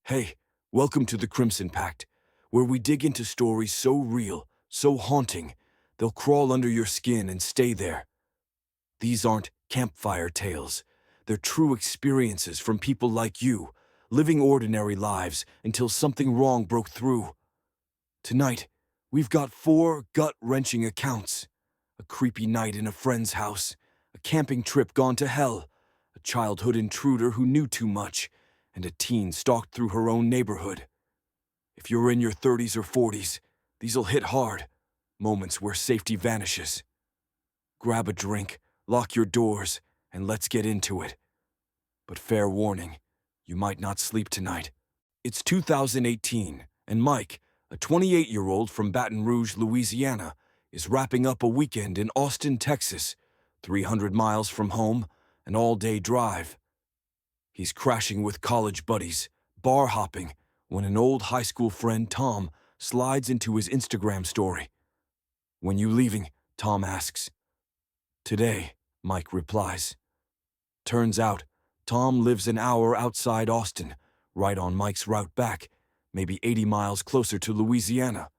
Hey, welcome to the Crimson Pact, where we dig into stories so real, so haunting, they'll crawl under your skin and stay there. These aren't campfire tales. They're true experiences from people like you, living ordinary lives until something wrong broke through. Tonight, we've got four gut-wrenching accounts. A creepy night in a friend's house, a camping trip gone to hell, a childhood intruder who knew too much, and a teen stalked through her own neighborhood. If you're in your 30s or 40s, these'll hit hard, moments where safety vanishes. Grab a drink, lock your doors, and let's get into it. But fair warning, you might not sleep tonight. It's 2018, and Mike, a 28-year-old from Baton Rouge, Louisiana, is wrapping up a weekend in Austin, Texas, 300 miles from home, an all-day drive. He's crashing with college buddies, bar hopping, when an old high school friend, Tom, slides into his Instagram story. "When you leaving?" Tom asks. "Today," Mike replies. Turns out, Tom lives an hour outside Austin, right on Mike's route back, maybe 80 miles closer to Louisiana.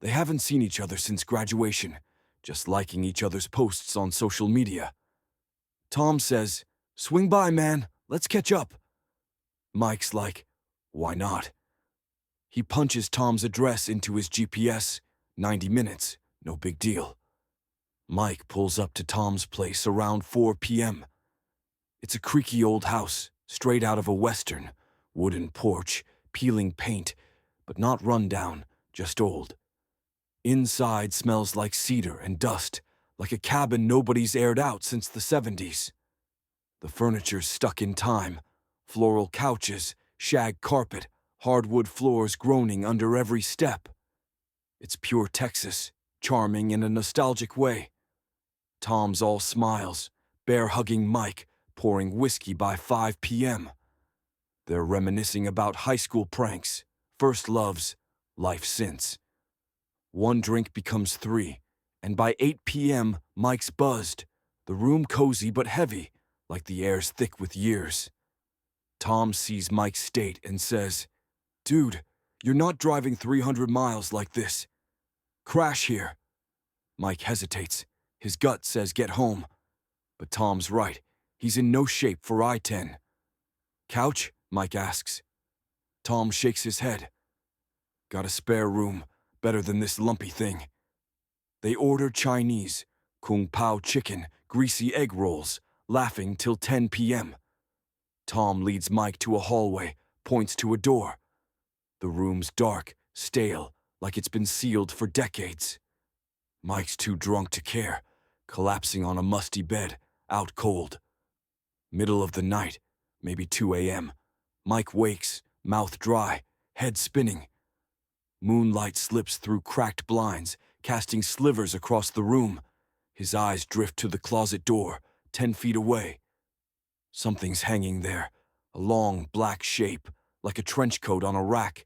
They haven't seen each other since graduation, just liking each other's posts on social media. Tom says, "Swing by, man, let's catch up." Mike's like, "Why not?" He punches Tom's address into his GPS, 90 minutes, no big deal. Mike pulls up to Tom's place around 4 p.m. It's a creaky old house, straight out of a Western, wooden porch, peeling paint, but not run down, just old. Inside smells like cedar and dust, like a cabin nobody's aired out since the 70s. The furniture's stuck in time, floral couches, shag carpet, hardwood floors groaning under every step. It's pure Texas, charming in a nostalgic way. Tom's all smiles, bear-hugging Mike, pouring whiskey by 5 p.m. They're reminiscing about high school pranks, first loves, life since. One drink becomes three, and by 8 p.m., Mike's buzzed, the room cozy but heavy, like the air's thick with years. Tom sees Mike's state and says, "Dude, you're not driving 300 miles like this. Crash here." Mike hesitates. His gut says get home. But Tom's right. He's in no shape for I-10. "Couch?" Mike asks. Tom shakes his head. "Got a spare room, better than this lumpy thing." They order Chinese, kung pao chicken, greasy egg rolls, laughing till 10 p.m. Tom leads Mike to a hallway, points to a door. The room's dark, stale, like it's been sealed for decades. Mike's too drunk to care, collapsing on a musty bed, out cold. Middle of the night, maybe 2 a.m. Mike wakes, mouth dry, head spinning. Moonlight slips through cracked blinds, casting slivers across the room. His eyes drift to the closet door, 10 feet away. Something's hanging there, a long black shape, like a trench coat on a rack.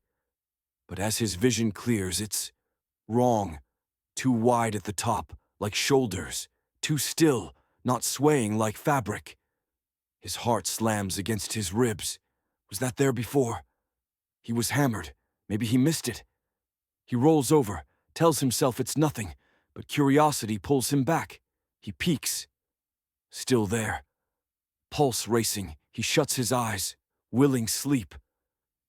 But as his vision clears, it's wrong. Too wide at the top, like shoulders. Too still, not swaying like fabric. His heart slams against his ribs. Was that there before? He was hammered. Maybe he missed it. He rolls over, tells himself it's nothing, but curiosity pulls him back. He peeks. Still there. Pulse racing, he shuts his eyes, willing sleep.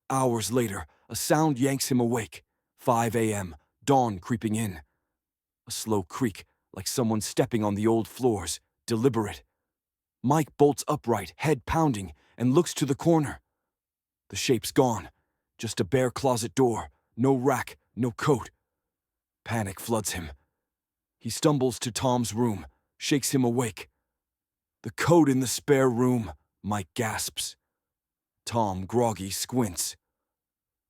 Hours later, a sound yanks him awake. 5 a.m., dawn creeping in. A slow creak, like someone stepping on the old floors, deliberate. Mike bolts upright, head pounding, and looks to the corner. The shape's gone. Just a bare closet door, no rack, no coat. Panic floods him. He stumbles to Tom's room, shakes him awake. "The coat in the spare room," Mike gasps. Tom, groggy, squints.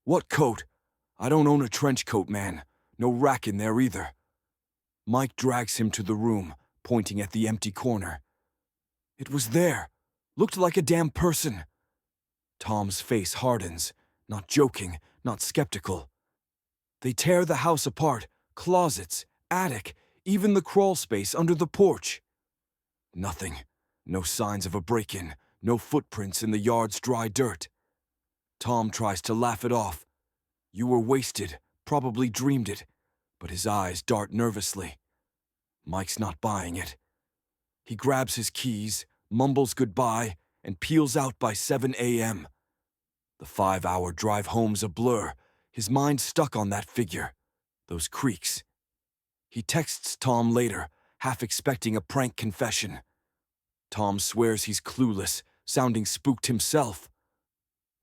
"What coat? I don't own a trench coat, man. No rack in there either." Mike drags him to the room, pointing at the empty corner. "It was there. Looked like a damn person." Tom's face hardens, not joking, not skeptical. They tear the house apart, closets, attic, even the crawl space under the porch. Nothing. No signs of a break-in, no footprints in the yard's dry dirt. Tom tries to laugh it off. You were wasted, probably dreamed it, but his eyes dart nervously. Mike's not buying it. He grabs his keys, mumbles goodbye, and peels out by 7 a.m. The 5-hour drive home's a blur, his mind stuck on that figure, those creaks. He texts Tom later, half expecting a prank confession. Tom swears he's clueless, sounding spooked himself.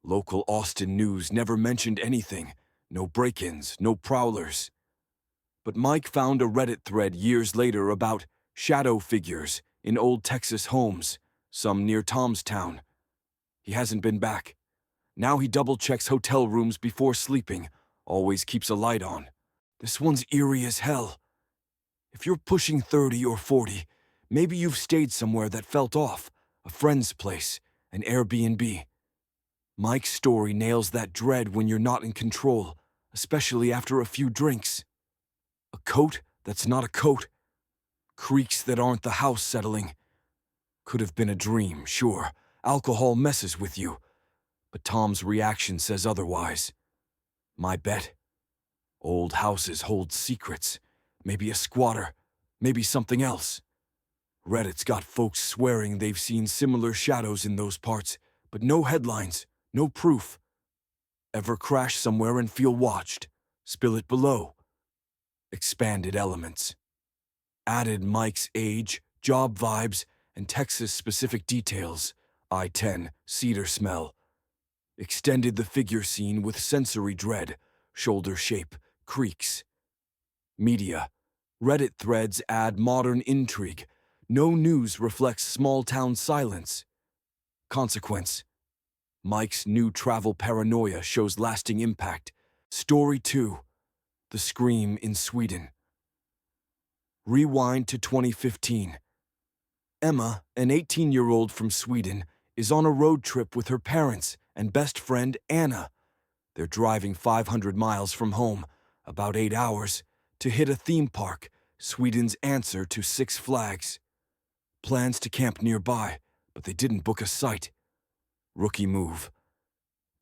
Local Austin news never mentioned anything, no break-ins, no prowlers. But Mike found a Reddit thread years later about shadow figures in old Texas homes, some near Tom's town. He hasn't been back. Now he double-checks hotel rooms before sleeping, always keeps a light on. This one's eerie as hell. If you're pushing 30 or 40, maybe you've stayed somewhere that felt off, a friend's place, an Airbnb. Mike's story nails that dread when you're not in control, especially after a few drinks. A coat that's not a coat. Creaks that aren't the house settling. Could have been a dream, sure. Alcohol messes with you. But Tom's reaction says otherwise. My bet? Old houses hold secrets. Maybe a squatter. Maybe something else. Reddit's got folks swearing they've seen similar shadows in those parts, but no headlines, no proof. Ever crash somewhere and feel watched? Spill it below. Expanded elements. Added Mike's age, job vibes, and Texas-specific details. I-10, cedar smell. Extended the figure scene with sensory dread, shoulder shape, creaks. Media. Reddit threads add modern intrigue. No news reflects small-town silence. Consequence. Mike's new travel paranoia shows lasting impact. Story 2. The Scream in Sweden. Rewind to 2015. Emma, an 18-year-old from Sweden, is on a road trip with her parents and best friend Anna. They're driving 500 miles from home, about 8 hours, to hit a theme park, Sweden's answer to Six Flags. Plans to camp nearby, but they didn't book a site. Rookie move.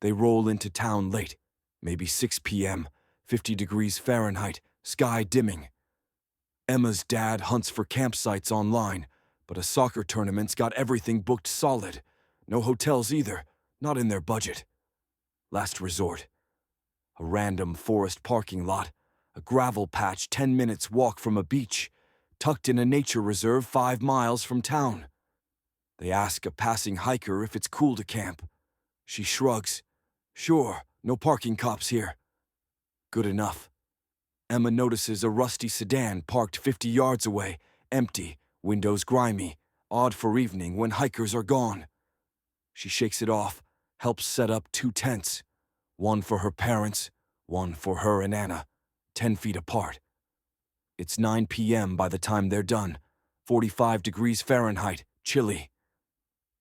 They roll into town late, maybe 6 p.m., 50 degrees Fahrenheit, sky dimming. Emma's dad hunts for campsites online, but a soccer tournament's got everything booked solid. No hotels either, not in their budget. Last resort. A random forest parking lot, a gravel patch 10 minutes walk from a beach, tucked in a nature reserve 5 miles from town. They ask a passing hiker if it's cool to camp. She shrugs. Sure, no parking cops here. Good enough. Emma notices a rusty sedan parked 50 yards away, empty, windows grimy, odd for evening when hikers are gone. She shakes it off, helps set up 2 tents. One for her parents, one for her and Anna, 10 feet apart. It's 9 p.m. by the time they're done, 45 degrees Fahrenheit, chilly.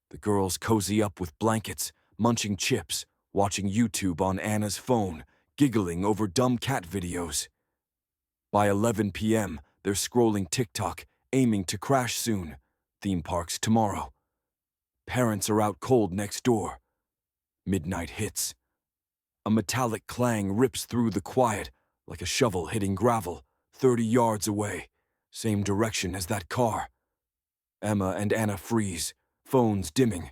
The girls cozy up with blankets, munching chips, watching YouTube on Anna's phone, giggling over dumb cat videos. By 11 p.m., they're scrolling TikTok, aiming to crash soon. Theme parks tomorrow. Parents are out cold next door. Midnight hits. A metallic clang rips through the quiet, like a shovel hitting gravel, 30 yards away, same direction as that car. Emma and Anna freeze, phones dimming.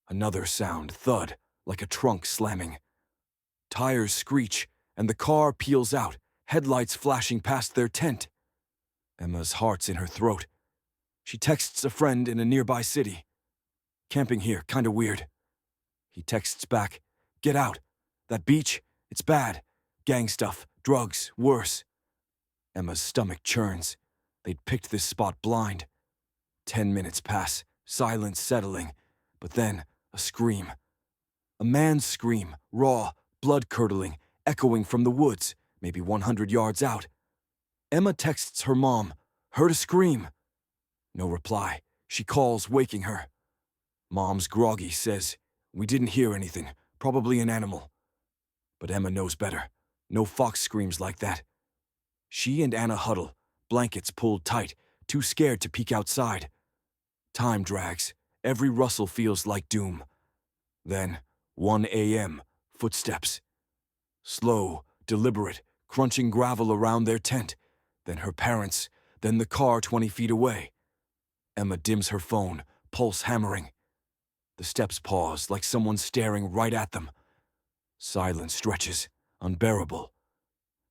Another sound, thud, like a trunk slamming. Tires screech, and the car peels out, headlights flashing past their tent. Emma's heart's in her throat. She texts a friend in a nearby city. Camping here, kinda weird. He texts back, get out. That beach, it's bad. Gang stuff, drugs, worse. Emma's stomach churns. They'd picked this spot blind. 10 minutes pass, silence settling, but then a scream. A man's scream, raw, blood-curdling, echoing from the woods, maybe 100 yards out. Emma texts her mom, heard a scream. No reply. She calls, waking her. Mom's groggy, says, we didn't hear anything, probably an animal. But Emma knows better. No fox screams like that. She and Anna huddle, blankets pulled tight, too scared to peek outside. Time drags. Every rustle feels like doom. Then, 1 a.m., footsteps. Slow, deliberate, crunching gravel around their tent. Then her parents, then the car 20 feet away. Emma dims her phone, pulse hammering. The steps pause like someone staring right at them. Silence stretches, unbearable.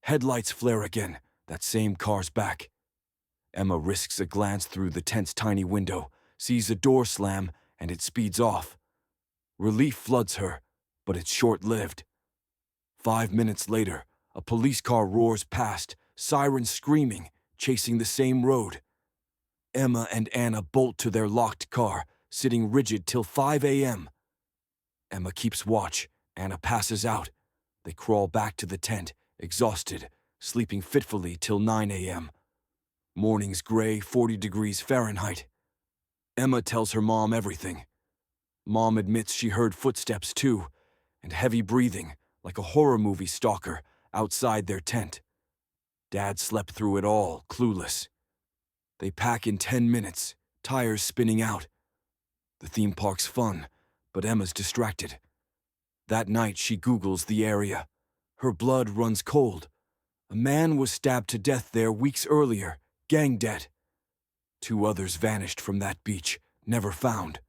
Headlights flare again, that same car's back. Emma risks a glance through the tent's tiny window, sees a door slam, and it speeds off. Relief floods her, but it's short-lived. 5 minutes later, a police car roars past, sirens screaming, chasing the same road. Emma and Anna bolt to their locked car, sitting rigid till 5 a.m. Emma keeps watch. Anna passes out. They crawl back to the tent, exhausted, sleeping fitfully till 9 a.m. Morning's gray, 40 degrees Fahrenheit. Emma tells her mom everything. Mom admits she heard footsteps too, and heavy breathing, like a horror movie stalker, outside their tent. Dad slept through it all, clueless. They pack in 10 minutes, tires spinning out. The theme park's fun, but Emma's distracted. That night she Googles the area. Her blood runs cold. A man was stabbed to death there weeks earlier, gang debt. 2 others vanished from that beach, never found.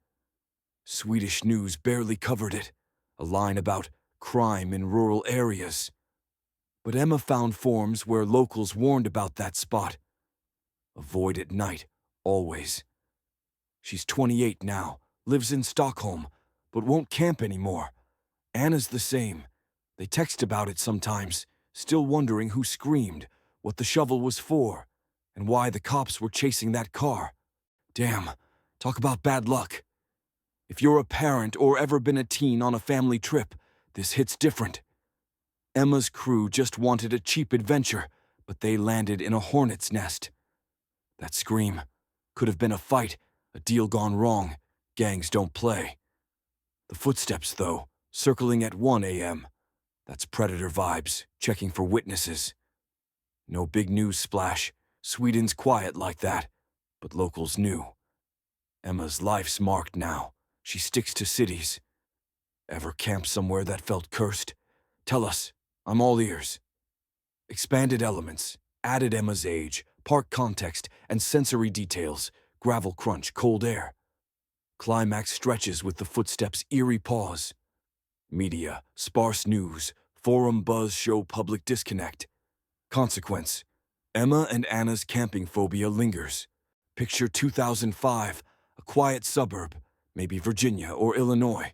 Swedish news barely covered it, a line about crime in rural areas. But Emma found forums where locals warned about that spot. Avoid at night, always. She's 28 now, lives in Stockholm, but won't camp anymore. Anna's the same. They text about it sometimes, still wondering who screamed, what the shovel was for, and why the cops were chasing that car. Damn, talk about bad luck. If you're a parent or ever been a teen on a family trip, this hits different. Emma's crew just wanted a cheap adventure, but they landed in a hornet's nest. That scream could have been a fight, a deal gone wrong. Gangs don't play. The footsteps, though, circling at 1 a.m. That's predator vibes, checking for witnesses. No big news splash. Sweden's quiet like that, but locals knew. Emma's life's marked now. She sticks to cities. Ever camped somewhere that felt cursed? Tell us. I'm all ears. Expanded elements, added Emma's age, park context, and sensory details, gravel crunch, cold air. Climax stretches with the footsteps' eerie pause. Media, sparse news, forum buzz show public disconnect. Consequence, Emma and Anna's camping phobia lingers. Picture 2005, a quiet suburb, maybe Virginia or Illinois.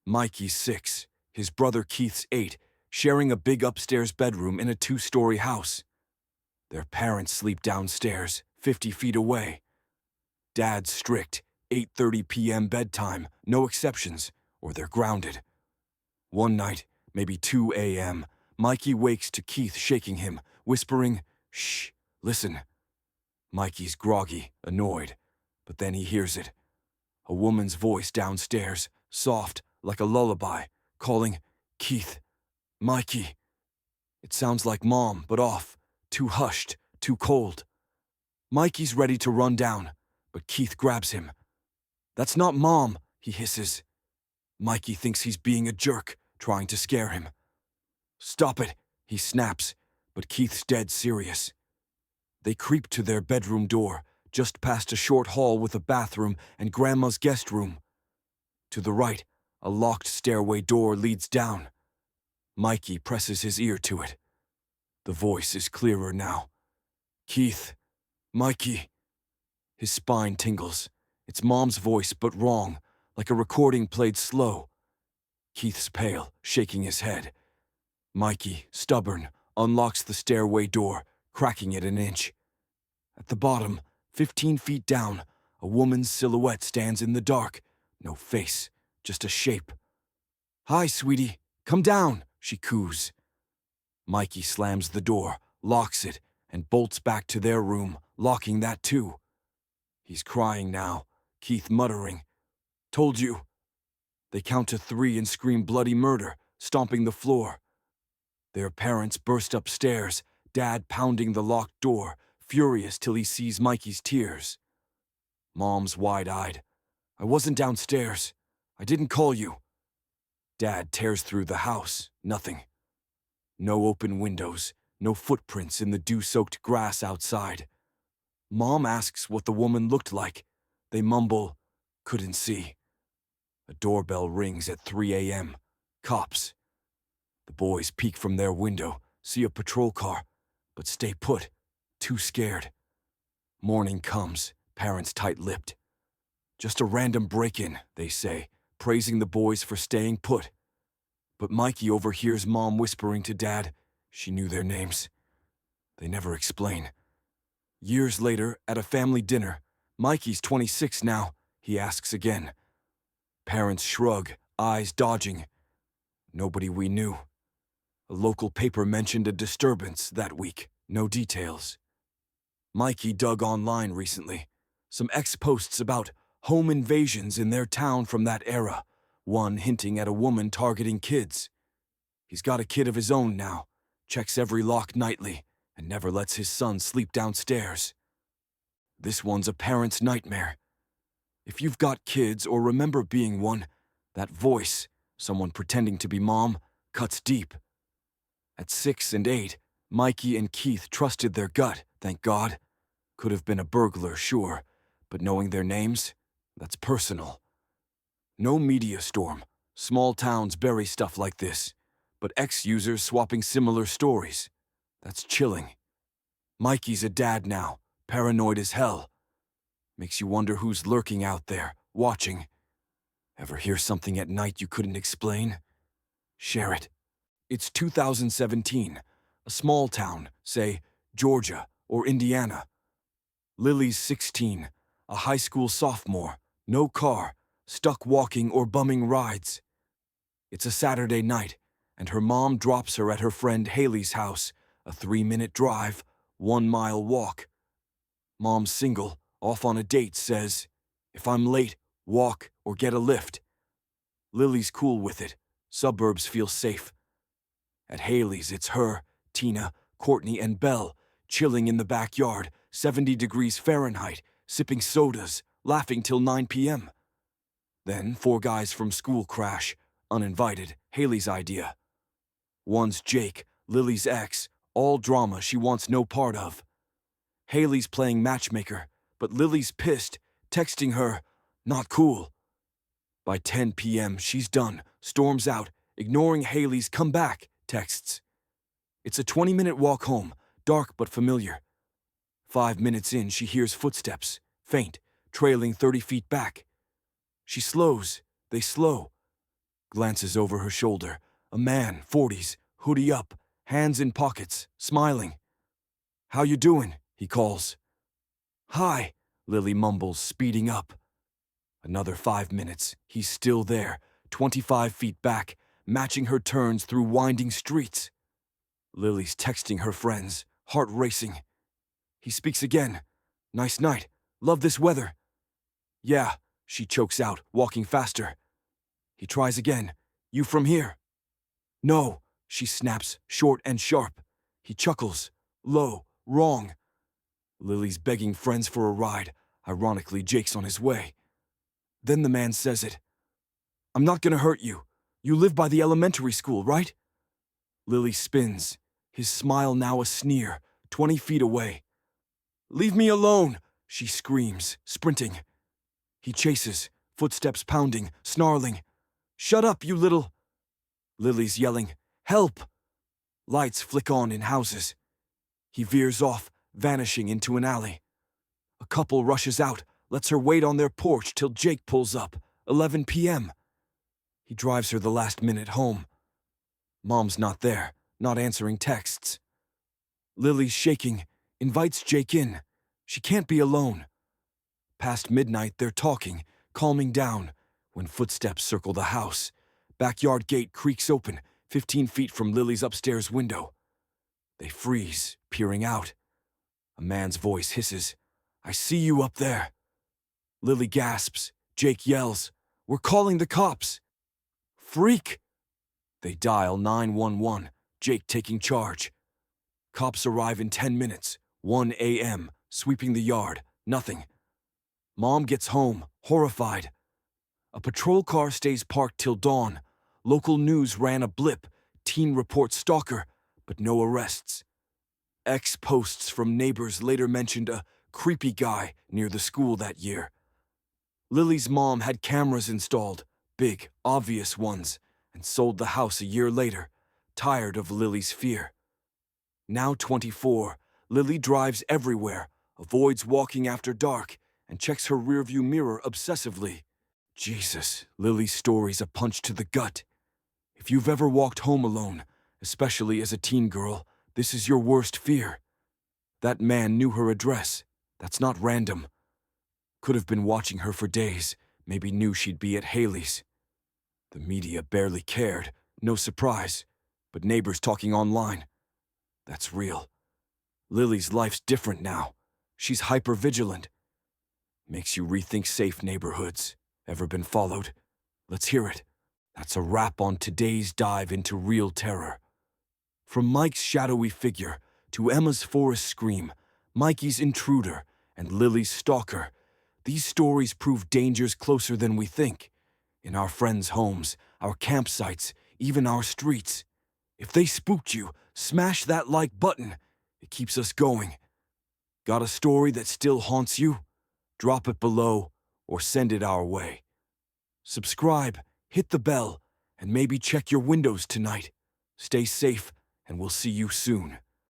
Mikey's 6, his brother Keith's 8, sharing a big upstairs bedroom in a 2-story house. Their parents sleep downstairs, 50 feet away. Dad's strict, 8:30 p.m. bedtime, no exceptions, or they're grounded. One night, maybe 2 a.m., Mikey wakes to Keith shaking him, whispering, "Shh, listen." Mikey's groggy, annoyed, but then he hears it. A woman's voice downstairs, soft, like a lullaby, calling, "Keith, Mikey." It sounds like Mom, but off, too hushed, too cold. Mikey's ready to run down, but Keith grabs him. "That's not Mom," he hisses. Mikey thinks he's being a jerk, trying to scare him. "Stop it," he snaps, but Keith's dead serious. They creep to their bedroom door, just past a short hall with a bathroom and Grandma's guest room. To the right, a locked stairway door leads down. Mikey presses his ear to it. The voice is clearer now. "Keith, Mikey." His spine tingles. It's Mom's voice, but wrong, like a recording played slow. Keith's pale, shaking his head. Mikey, stubborn, unlocks the stairway door, cracking it an inch. At the bottom, 15 feet down, a woman's silhouette stands in the dark. No face, just a shape. "Hi, sweetie. Come down," she coos. Mikey slams the door, locks it, and bolts back to their room, locking that too. He's crying now, Keith muttering, "Told you." They count to 3 and scream bloody murder, stomping the floor. Their parents burst upstairs, Dad pounding the locked door, furious till he sees Mikey's tears. Mom's wide-eyed. "I wasn't downstairs. I didn't call you." Dad tears through the house. Nothing. No open windows, no footprints in the dew-soaked grass outside. Mom asks what the woman looked like. They mumble, couldn't see. A doorbell rings at 3 a.m. Cops. The boys peek from their window, see a patrol car, but stay put, too scared. Morning comes, parents tight-lipped. Just a random break-in, they say, praising the boys for staying put. But Mikey overhears Mom whispering to Dad, she knew their names. They never explain. Years later, at a family dinner, Mikey's 26 now, he asks again. Parents shrug, eyes dodging. Nobody we knew. A local paper mentioned a disturbance that week, no details. Mikey dug online recently. Some ex-posts about home invasions in their town from that era, one hinting at a woman targeting kids. He's got a kid of his own now, checks every lock nightly, and never lets his son sleep downstairs. This one's a parent's nightmare. If you've got kids or remember being one, that voice, someone pretending to be Mom, cuts deep. At 6 and 8, Mikey and Keith trusted their gut, thank God. Could have been a burglar, sure, but knowing their names, that's personal. No media storm. Small towns bury stuff like this, but ex-users swapping similar stories. That's chilling. Mikey's a dad now, paranoid as hell. Makes you wonder who's lurking out there, watching. Ever hear something at night you couldn't explain? Share it. It's 2017, a small town, say, Georgia or Indiana. Lily's 16, a high school sophomore, no car, stuck walking or bumming rides. It's a Saturday night, and her mom drops her at her friend Haley's house, a 3-minute drive, 1-mile walk. Mom's single, off on a date, says, if I'm late, walk or get a lift. Lily's cool with it. Suburbs feel safe. At Haley's, it's her, Tina, Courtney, and Belle, chilling in the backyard, 70 degrees Fahrenheit, sipping sodas, laughing till 9 p.m. Then 4 guys from school crash, uninvited, Haley's idea. One's Jake, Lily's ex, all drama she wants no part of. Haley's playing matchmaker, but Lily's pissed, texting her, not cool. By 10 p.m., she's done, storms out, ignoring Haley's come back texts. It's a 20-minute walk home, dark but familiar. 5 minutes in, she hears footsteps, faint, trailing 30 feet back. She slows, they slow. Glances over her shoulder, a man, 40s, hoodie up, hands in pockets, smiling. How you doing? He calls. Hi, Lily mumbles, speeding up. Another 5 minutes, he's still there, 25 feet back, matching her turns through winding streets. Lily's texting her friends, heart racing. He speaks again. Nice night. Love this weather. Yeah, she chokes out, walking faster. He tries again. You from here? No, she snaps, short and sharp. He chuckles. Low, wrong. Lily's begging friends for a ride. Ironically, Jake's on his way. Then the man says it. I'm not gonna hurt you. You live by the elementary school, right? Lily spins, his smile now a sneer, 20 feet away. Leave me alone, she screams, sprinting. He chases, footsteps pounding, snarling. Shut up, you little... Lily's yelling, help! Lights flick on in houses. He veers off, vanishing into an alley. A couple rushes out, lets her wait on their porch till Jake pulls up, 11 p.m. He drives her the last minute home. Mom's not there, not answering texts. Lily's shaking, invites Jake in. She can't be alone. Past midnight, they're talking, calming down, when footsteps circle the house. Backyard gate creaks open, 15 feet from Lily's upstairs window. They freeze, peering out. A man's voice hisses, I see you up there. Lily gasps. Jake yells, we're calling the cops. Freak! They dial 911, Jake taking charge. Cops arrive in 10 minutes, 1 a.m., sweeping the yard, nothing. Mom gets home, horrified. A patrol car stays parked till dawn. Local news ran a blip, teen reports stalker, but no arrests. Posts from neighbors later mentioned a creepy guy near the school that year. Lily's mom had cameras installed, big, obvious ones, and sold the house a year later, tired of Lily's fear. Now 24, Lily drives everywhere, avoids walking after dark, and checks her rearview mirror obsessively. Jesus, Lily's story's a punch to the gut. If you've ever walked home alone, especially as a teen girl, this is your worst fear. That man knew her address. That's not random. Could have been watching her for days, maybe knew she'd be at Haley's. The media barely cared, no surprise. But neighbors talking online, that's real. Lily's life's different now. She's hyper-vigilant. Makes you rethink safe neighborhoods. Ever been followed? Let's hear it. That's a wrap on today's dive into real terror. From Mike's shadowy figure to Emma's forest scream, Mikey's intruder, and Lily's stalker, these stories prove dangers closer than we think. In our friends' homes, our campsites, even our streets. If they spooked you, smash that like button. It keeps us going. Got a story that still haunts you? Drop it below or send it our way. Subscribe, hit the bell, and maybe check your windows tonight. Stay safe, and we'll see you soon.